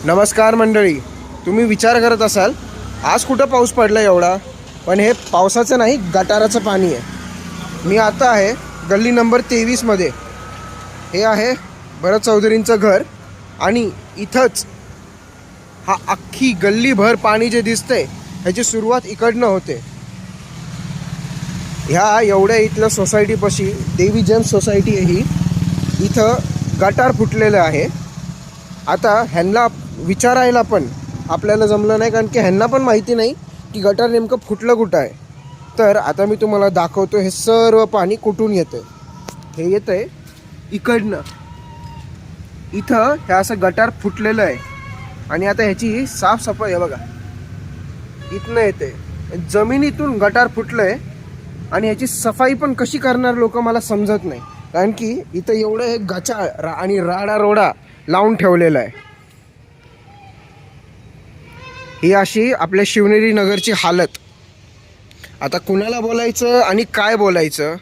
नमस्कार मंडळी. तुम्ही विचार करत असाल आज कुठं पाऊस पडला एवढा, पण हे पावसाचं नाही, गटाराचं पाणी आहे. मी आता आहे गल्ली नंबर 23मध्ये. हे आहे भरत चौधरींचं घर आणि इथंच हा अख्खी गल्लीभर पाणी जे दिसतंय ह्याची सुरुवात इकडनं होते. ह्या एवढ्या इथलं सोसायटीपाशी देवी जेम्स सोसायटी आहे ही. इथं गटार फुटलेलं आहे. आता ह्यांना विचारायला पण आपल्याला जमलं नाही, कारण की ह्यांना पण माहिती नाही की गटार नेमकं फुटलं कुठं आहे. तर आता मी तुम्हाला दाखवतो हे सर्व पाणी कुठून येतं. हे येतं आहे इकडनं. इथं हे असं गटार फुटलेलं आहे आणि आता ह्याची साफसफाई आहे बघा. इथनं येते, जमिनीतून गटार फुटलं आहे आणि ह्याची सफाई पण कशी करणार लोक मला समजत नाही, कारण की इथं एवढं हे गचाळ आणि राडा रोडा लावून ठेवलेला आहे. ही अशी आपल्या शिवनेरी नगरची हालत. आता कुणाला बोलायचं आणि काय बोलायचं